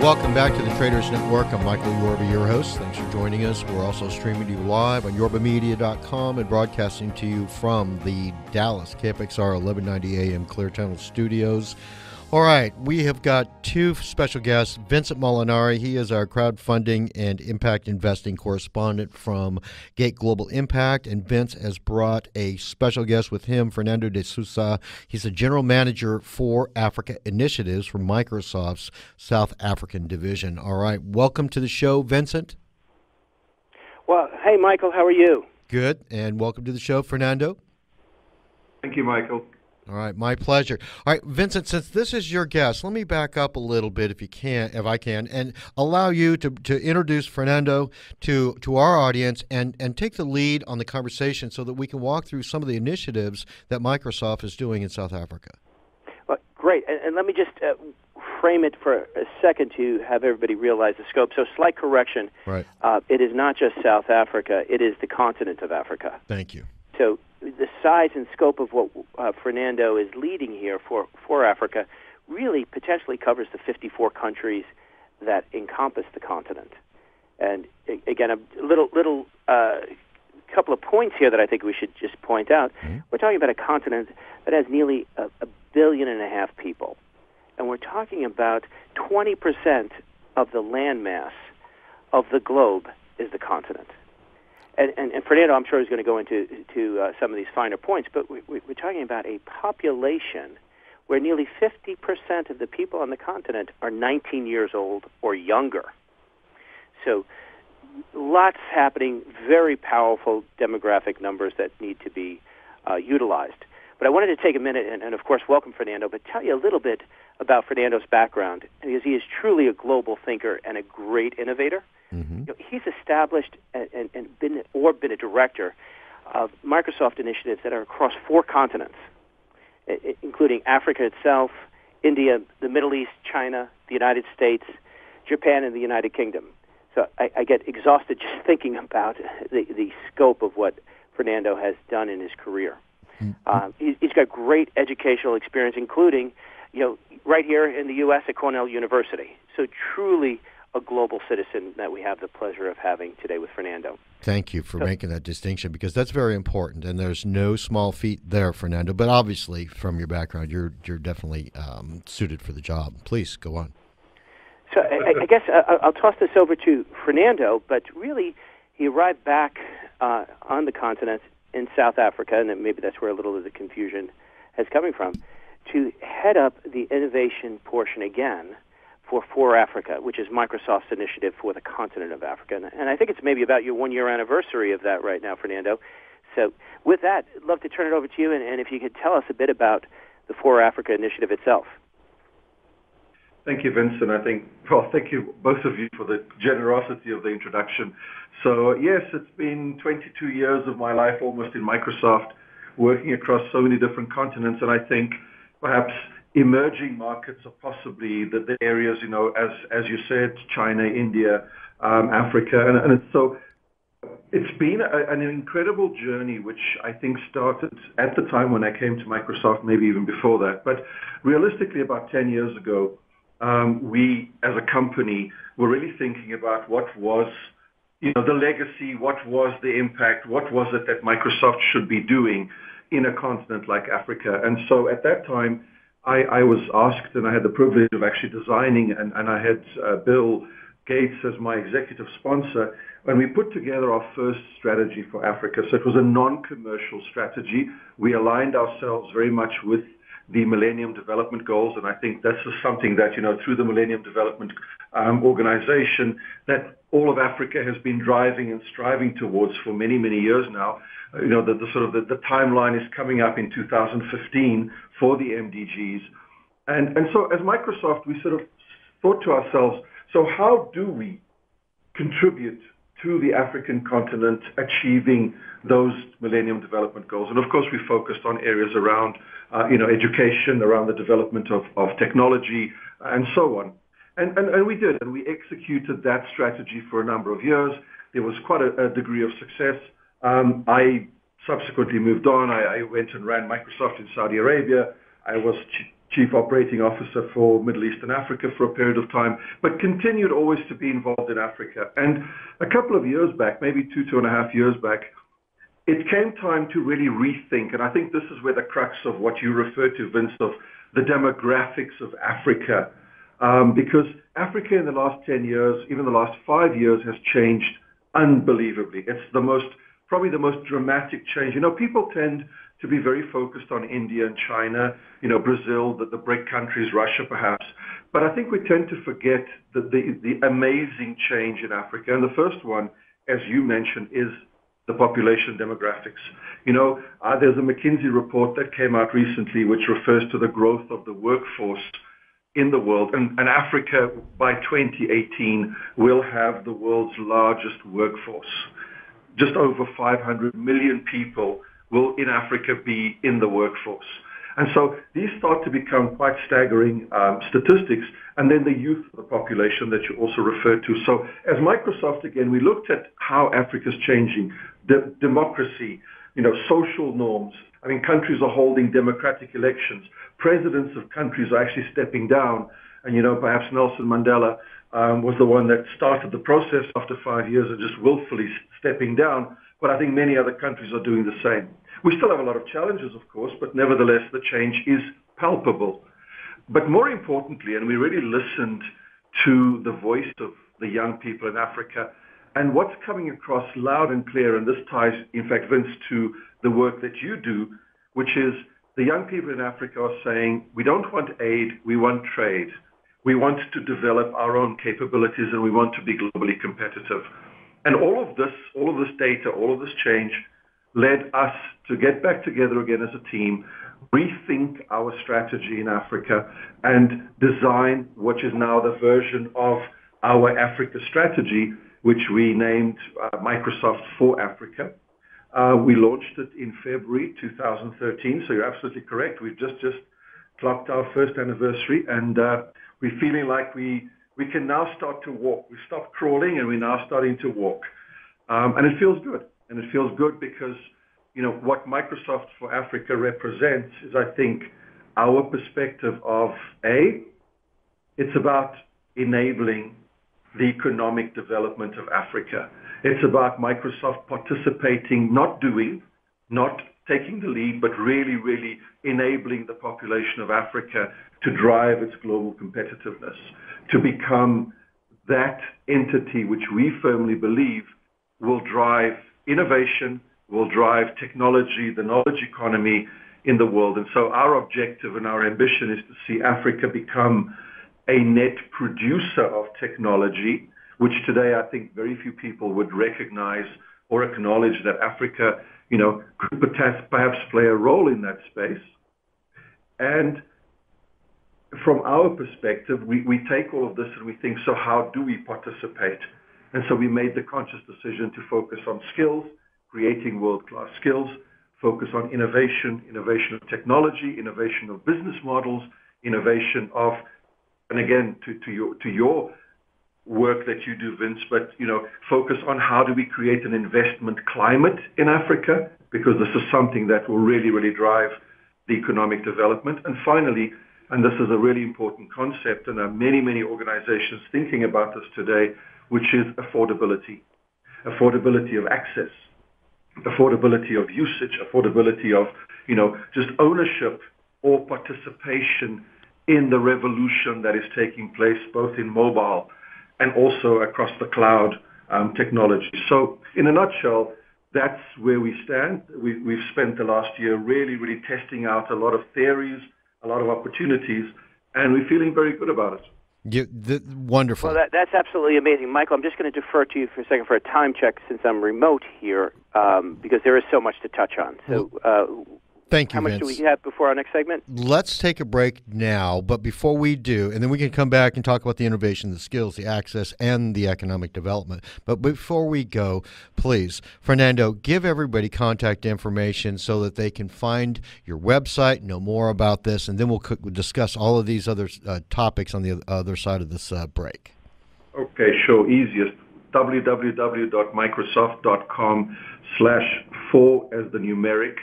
Welcome back to the Traders Network. I'm Michael Yorba, your host. Thanks for joining us. We're also streaming to you live on yorbamedia.com and broadcasting to you from the Dallas KFXR 1190 AM Clear Channel studios. All right, we have got two special guests. Vincent Molinari, he is our crowdfunding and impact investing correspondent from Gate Global Impact, and Vince has brought a special guest with him, Fernando De Sousa. He's the general manager for Africa Initiatives for Microsoft's South African division. All right, welcome to the show, Vincent. Well, hey, Michael, how are you? Good, and welcome to the show, Fernando. Thank you, Michael. All right, my pleasure. All right, Vincent, since this is your guest, let me back up a little bit if I can, and allow you to introduce Fernando to our audience and take the lead on the conversation so that we can walk through some of the initiatives that Microsoft is doing in South Africa. Well, great, and let me just frame it for a second to have everybody realize the scope. So, slight correction. Right. It is not just South Africa, it is the continent of Africa. Thank you. So the size and scope of what Fernando is leading here for Africa really potentially covers the 54 countries that encompass the continent. And again, a little couple of points here that I think we should just point out. Mm-hmm. We're talking about a continent that has nearly a billion and a half people. And we're talking about 20% of the landmass of the globe is the continent. And Fernando, I'm sure, is going to go into some of these finer points, but we're talking about a population where nearly 50% of the people on the continent are 19 years old or younger. So lots happening, very powerful demographic numbers that need to be utilized. But I wanted to take a minute and, of course, welcome Fernando, but tell you a little bit about Fernando's background, because he is truly a global thinker and a great innovator. Mm-hmm. You know, he's established and been a director of Microsoft initiatives that are across 4 continents, including Africa itself, India, the Middle East, China, the United States, Japan, and the United Kingdom. So I get exhausted just thinking about the scope of what Fernando has done in his career. Mm-hmm. He's got great educational experience, including, right here in the U.S. at Cornell University. So truly a global citizen that we have the pleasure of having today with Fernando. Thank you for making that distinction, because that's very important, and there's no small feat there, Fernando. But obviously, from your background, you're definitely suited for the job. Please, go on. So I guess I'll toss this over to Fernando, but really he arrived back on the continent in South Africa, and maybe that's where a little of the confusion is coming from, to head up the innovation portion again for 4Afrika, which is Microsoft's initiative for the continent of Africa. And I think it's maybe about your 1-year anniversary of that right now, Fernando. So with that, I'd love to turn it over to you, and if you could tell us a bit about the 4Afrika initiative itself. Thank you, Vincent. Thank you, both of you, for the generosity of the introduction. So, yes, it's been 22 years of my life almost in Microsoft, working across so many different continents, and I think perhaps emerging markets are possibly the areas, as you said, China, India, Africa, and it's been an incredible journey, which I think started at the time when I came to Microsoft, maybe even before that. But realistically, about 10 years ago, we as a company were really thinking about what was, the legacy, what was the impact, what was it that Microsoft should be doing in a continent like Africa. And so at that time, I was asked, and I had the privilege of actually designing, and I had Bill Gates as my executive sponsor, when we put together our first strategy for Africa. So it was a non-commercial strategy. We aligned ourselves very much with the Millennium Development Goals, and I think this is something that, through the Millennium Development Organization, that all of Africa has been driving and striving towards for many, many years now. The timeline is coming up in 2015 for the MDGs. And so as Microsoft, we sort of thought to ourselves, so how do we contribute to the African continent achieving those Millennium Development Goals? And of course, we focused on areas around, education, around the development of technology, and so on. And we did, and we executed that strategy for a number of years. There was quite a degree of success. I subsequently moved on. I went and ran Microsoft in Saudi Arabia. I was Chief Operating Officer for Middle East and Africa for a period of time, but continued always to be involved in Africa. And a couple of years back, maybe 2.5 years back, it came time to really rethink, and I think this is where the crux of what you refer to, Vince, of the demographics of Africa, because Africa in the last 10 years, even the last 5 years, has changed unbelievably. It's probably the most dramatic change. People tend to be very focused on India and China, Brazil, the BRIC countries, Russia perhaps, but I think we tend to forget the amazing change in Africa. And the first one, as you mentioned, is the population demographics. There's a McKinsey report that came out recently which refers to the growth of the workforce in the world. And Africa, by 2018, will have the world's largest workforce. Just over 500 million people will in Africa be in the workforce. And so these start to become quite staggering statistics. And then the youth of the population that you also referred to. So as Microsoft, again, we looked at how Africa's changing, democracy, social norms. I mean, countries are holding democratic elections. Presidents of countries are actually stepping down. And, perhaps Nelson Mandela was the one that started the process after 5 years of just willfully stepping down. But I think many other countries are doing the same. We still have a lot of challenges, of course, but nevertheless, the change is palpable. But more importantly, and we really listened to the voice of the young people in Africa, and what's coming across loud and clear, and this ties, in fact, Vince, to the work that you do, which is the young people in Africa are saying, we don't want aid, we want trade. We want to develop our own capabilities, and we want to be globally competitive. And all of this data, all of this change led us to get back together again as a team, rethink our strategy in Africa, and design what is now the version of our Africa strategy, which we named Microsoft for Africa. We launched it in February 2013, so you're absolutely correct. We've just clocked our first anniversary, and we're feeling like we can now start to walk. We stopped crawling, and we're now starting to walk. And it feels good. And it feels good because, what Microsoft for Africa represents is, I think, our perspective of, it's about enabling the economic development of Africa. It's about Microsoft participating, not taking the lead, but really, really enabling the population of Africa to drive its global competitiveness, to become that entity which we firmly believe will drive innovation, will drive technology, the knowledge economy in the world. And so our objective and our ambition is to see Africa become a net producer of technology, which today I think very few people would recognize or acknowledge that Africa, could perhaps play a role in that space. And from our perspective, we take all of this and we think, so how do we participate? And so we made the conscious decision to focus on skills, creating world-class skills, focus on innovation of technology, innovation of business models, innovation of, and again, to your work that you do, Vince, but, focus on how do we create an investment climate in Africa, because this is something that will really, really drive the economic development. And finally, and this is a really important concept, and there are many, many organizations thinking about this today, which is affordability of access, affordability of usage, affordability of, just ownership or participation in the revolution that is taking place both in mobile and also across the cloud technology. So in a nutshell, that's where we stand. We've spent the last year really, really testing out a lot of theories, a lot of opportunities, and we're feeling very good about it. Wonderful. Well, that's absolutely amazing. Michael, I'm just going to defer to you for a second for a time check since I'm remote here, because there is so much to touch on. So thank you, how much Vince. do we have before our next segment? Let's take a break now, but before we do, and then we can come back and talk about the innovation, the skills, the access, and the economic development. But before we go, please, Fernando, give everybody contact information so that they can find your website, know more about this, and then we'll discuss all of these other topics on the other side of this break. Okay, sure. Easiest, www.microsoft.com/for as the numeric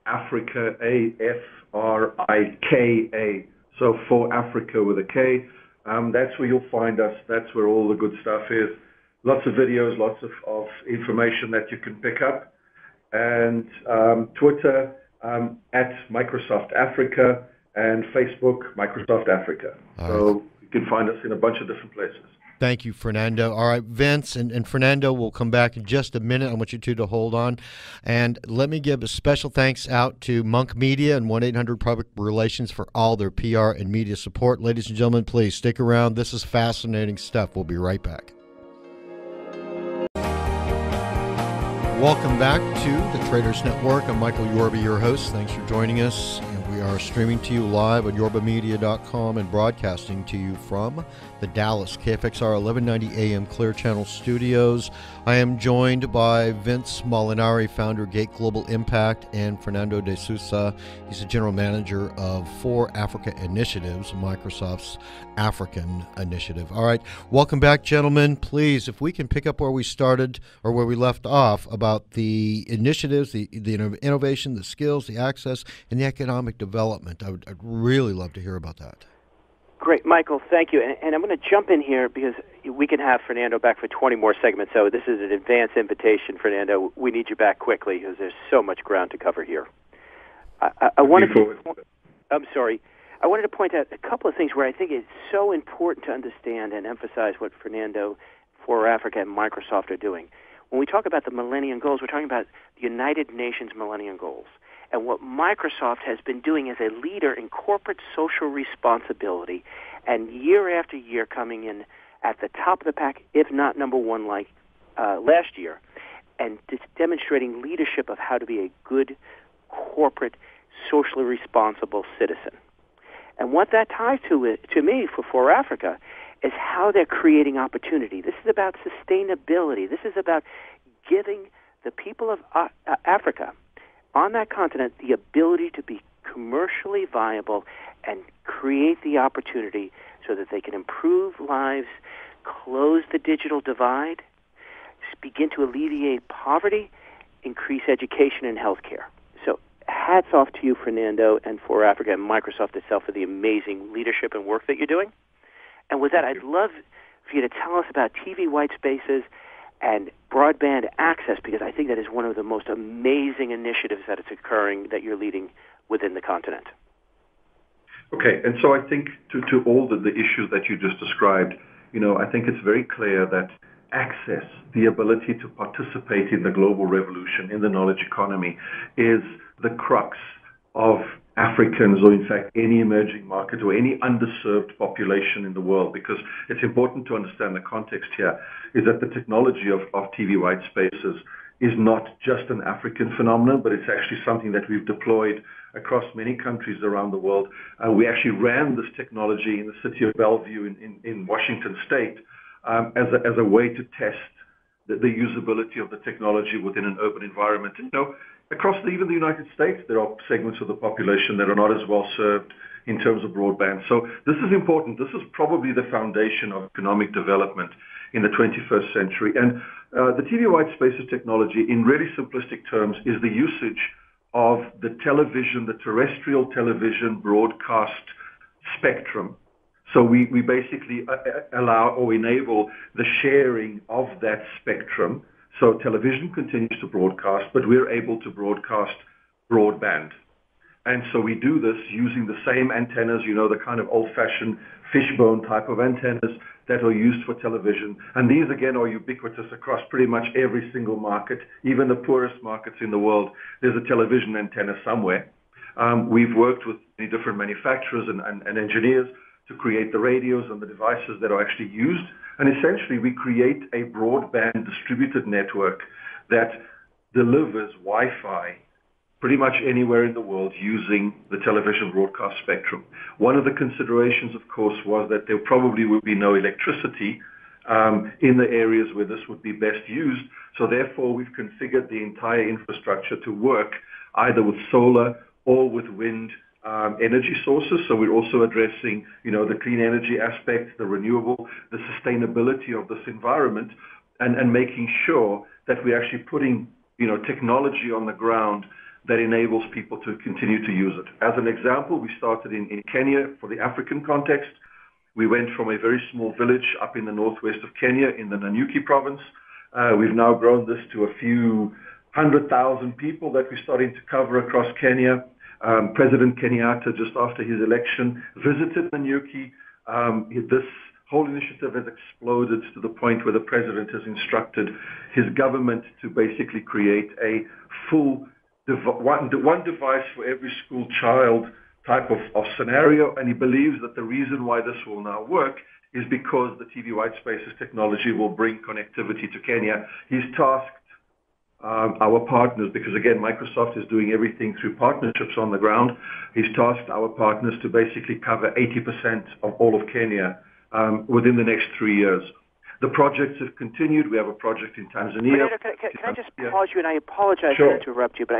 Africa, Afrika. So 4Afrika with a K. That's where you'll find us. That's where all the good stuff is. Lots of videos, lots of information that you can pick up. And Twitter at Microsoft Africa, and Facebook, Microsoft Africa. So you can find us in a bunch of different places. Thank you, Fernando. All right, Vince and Fernando, we'll come back in just a minute. I want you two to hold on. And let me give a special thanks out to Monk Media and 1-800 Public Relations for all their PR and media support. Ladies and gentlemen, please stick around. This is fascinating stuff. We'll be right back. Welcome back to the Traders Network. I'm Michael Yorba, your host. Thanks for joining us. And we are streaming to you live on yorbamedia.com and broadcasting to you from the Dallas KFXR 1190 AM Clear Channel studios. I am joined by Vince Molinari, founder of Gate Global Impact, and Fernando De Sousa. He's the general manager of 4Afrika Initiatives, Microsoft's African initiative. All right, welcome back, gentlemen. Please, if we can pick up where we started or where we left off about the initiatives, the innovation, the skills, the access, and the economic development. I'd really love to hear about that. Great, Michael, thank you. And I'm going to jump in here because we can have Fernando back for 20 more segments. So this is an advance invitation, Fernando. We need you back quickly because there's so much ground to cover here. I wanted to point out a couple of things where I think it's so important to understand and emphasize what Fernando, 4Afrika, and Microsoft are doing. When we talk about the Millennium Goals, we're talking about the United Nations Millennium Goals. And what Microsoft has been doing as a leader in corporate social responsibility, and year after year coming in at the top of the pack, if not number one like last year, and demonstrating leadership of how to be a good corporate, socially responsible citizen. And what that ties to me for 4Afrika is how they're creating opportunity. This is about sustainability. This is about giving the people of Africa on that continent the ability to be commercially viable and create the opportunity so that they can improve lives, close the digital divide, begin to alleviate poverty, increase education and healthcare. So hats off to you, Fernando, and 4Afrika and Microsoft itself for the amazing leadership and work that you're doing. And with that, I'd love for you to tell us about TV white spaces and broadband access, because I think that is one of the most amazing initiatives that is occurring that you're leading within the continent. Okay, and so I think to all the issues that you just described, I think it's very clear that access, the ability to participate in the global revolution, in the knowledge economy, is the crux of Africans, or in fact any emerging market or any underserved population in the world, because it's important to understand the context here, is that the technology of TV white spaces is not just an African phenomenon, but it's actually something that we've deployed across many countries around the world. We actually ran this technology in the city of Bellevue in Washington State as a way to test the usability of the technology within an urban environment. Across even the United States, there are segments of the population that are not as well served in terms of broadband. So this is important. This is probably the foundation of economic development in the 21st century. And the TV white spaces technology, in really simplistic terms, is the usage of the television, the terrestrial television broadcast spectrum. So we basically allow or enable the sharing of that spectrum. So television continues to broadcast, but we're able to broadcast broadband. And so we do this using the same antennas, the kind of old-fashioned fishbone type of antennas that are used for television. And these, again, are ubiquitous across pretty much every single market, even the poorest markets in the world. There's a television antenna somewhere. We've worked with many different manufacturers and engineers to create the radios and the devices that are actually used. And essentially, we create a broadband distributed network that delivers Wi-Fi pretty much anywhere in the world using the television broadcast spectrum. One of the considerations, of course, was that there probably would be no electricity in the areas where this would be best used. So therefore, we've configured the entire infrastructure to work either with solar or with wind energy sources. So we're also addressing, the clean energy aspect, the renewable, the sustainability of this environment, and making sure that we're actually putting, technology on the ground that enables people to continue to use it. As an example, we started in Kenya for the African context. We went from a very small village up in the northwest of Kenya in the Nanyuki province. We've now grown this to a few 100,000 people that we're starting to cover across Kenya. President Kenyatta, just after his election, visited Nanyuki. This whole initiative has exploded to the point where the president has instructed his government to basically create a full one device for every school child type of scenario, and he believes that the reason why this will now work is because the TV white spaces technology will bring connectivity to Kenya. He's tasked our partners, because again, Microsoft is doing everything through partnerships on the ground. He's tasked our partners to basically cover 80% of all of Kenya within the next 3 years. The projects have continued. We have a project in Tanzania. Can I just pause you, and I apologize to interrupt you, but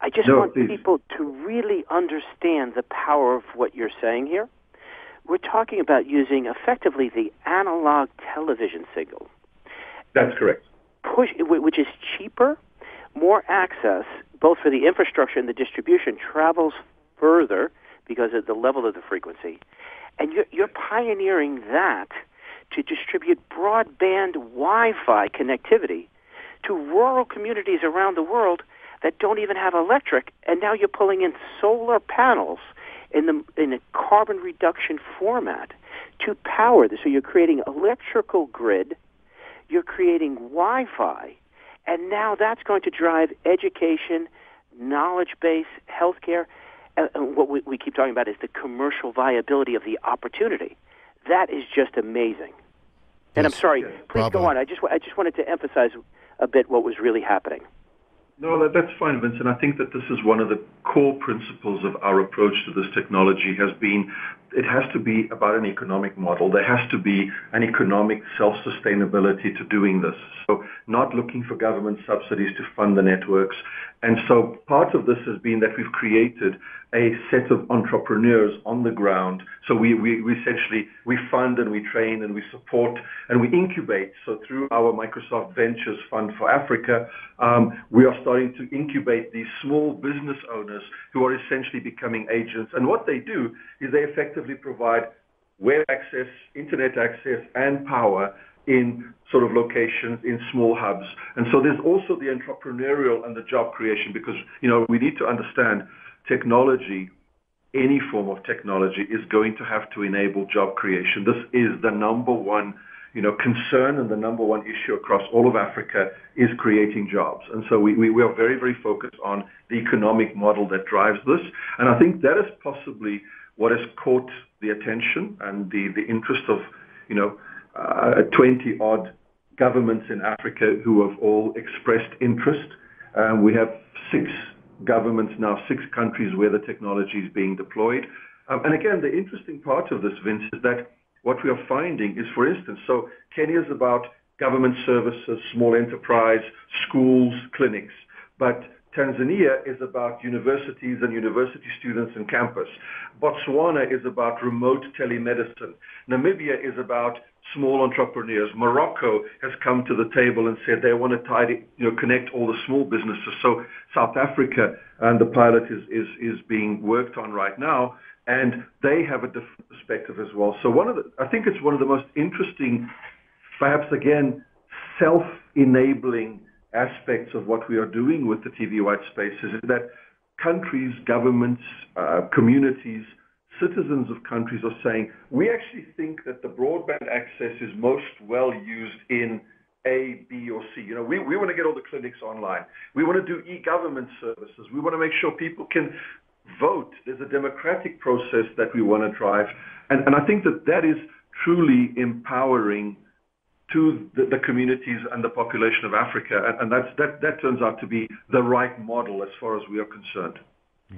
I just want people to really understand the power of what you're saying here. We're talking about using effectively the analog television signal. That's correct. Which is cheaper, more access, both for the infrastructure and the distribution, travels further because of the level of the frequency. And you're pioneering that to distribute broadband Wi-Fi connectivity to rural communities around the world that don't even have electric, and now you're pulling in solar panels in a carbon reduction format to power this. So you're creating electrical grid, you're creating Wi-Fi, and now that's going to drive education, knowledge base, healthcare. And what we keep talking about is the commercial viability of the opportunity. That is just amazing. And I'm sorry, please go on. I just wanted to emphasize a bit what was really happening. No, that's fine, Vincent. I think that this is one of the core principles of our approach to this technology has been, it has to be about an economic model. There has to be an economic self-sustainability to doing this. So not looking for government subsidies to fund the networks. And so part of this has been that we've created a set of entrepreneurs on the ground. So we essentially, we fund and we train and we support and we incubate. So through our Microsoft Ventures Fund for Africa, we are starting to incubate these small business owners who are essentially becoming agents. And what they do is they effectively provide web access, internet access, and power in sort of locations, in small hubs. And so there's also the entrepreneurial and the job creation, because, you know, we need to understand technology, any form of technology, is going to have to enable job creation. This is the number one, you know, concern, and the number one issue across all of Africa is creating jobs. And so we are very, very focused on the economic model that drives this. And I think that is possibly what has caught the attention and the interest of, you know, 20-odd governments in Africa who have all expressed interest. We have 6 governments now, 6 countries where the technology is being deployed. And again, the interesting part of this, Vince, is that what we are finding is, for instance, so Kenya is about government services, small enterprise, schools, clinics. But Tanzania is about universities and university students and campus. Botswana is about remote telemedicine. Namibia is about small entrepreneurs. Morocco has come to the table and said they want to connect all the small businesses. So South Africa, and the pilot is being worked on right now, and they have a different perspective as well. So I think it's one of the most interesting, perhaps again, self-enabling aspects of what we are doing with the TV white spaces is that countries, governments, communities, citizens of countries are saying, we actually think that the broadband access is most well used in A, B, or C. You know, we want to get all the clinics online. We want to do e-government services. We want to make sure people can vote. There's a democratic process that we want to drive. And I think that is truly empowering to the communities and the population of Africa. And that turns out to be the right model as far as we are concerned.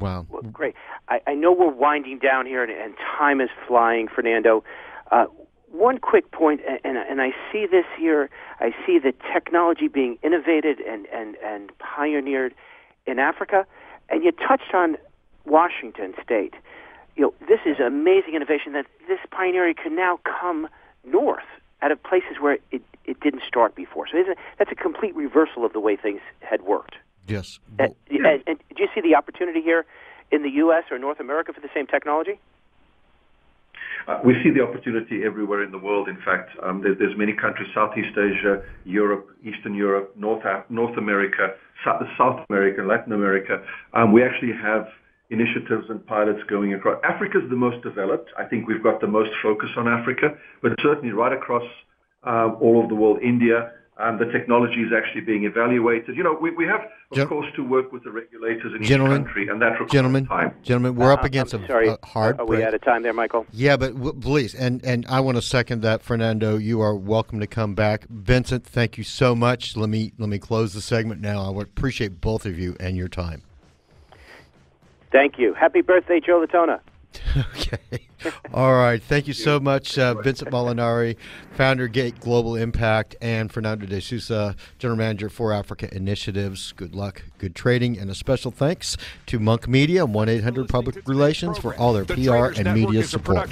Wow. Well, great. I know we're winding down here, and time is flying, Fernando. One quick point, and I see this here. I see the technology being innovated and pioneered in Africa, and you touched on Washington State. You know, this is amazing innovation that this pioneering can now come north out of places where it didn't start before. So that's a complete reversal of the way things had worked. Yes. And do you see the opportunity here in the U.S. or North America for the same technology? We see the opportunity everywhere in the world. In fact, there's many countries: Southeast Asia, Europe, Eastern Europe, North America, South America, Latin America. We actually have initiatives and pilots going across. Africa's the most developed. I think we've got the most focus on Africa, but certainly right across all of the world, India. The technology is actually being evaluated. We have, of course, to work with the regulators in each country, and that requires time. Gentlemen, we're up against a hard break. Are we out of time there, Michael? Yeah, but please, and I want to second that, Fernando. You are welcome to come back. Vincent, thank you so much. Let me close the segment now. I would appreciate both of you and your time. Thank you. Happy birthday, Joe Latona. Okay. All right. Thank you so much, Vincent Molinari, founder Gate Global Impact, and Fernando De Sousa, General Manager for Africa Initiatives. Good luck, good trading, and a special thanks to Monk Media and 1-800 Public Relations for all their PR and media support.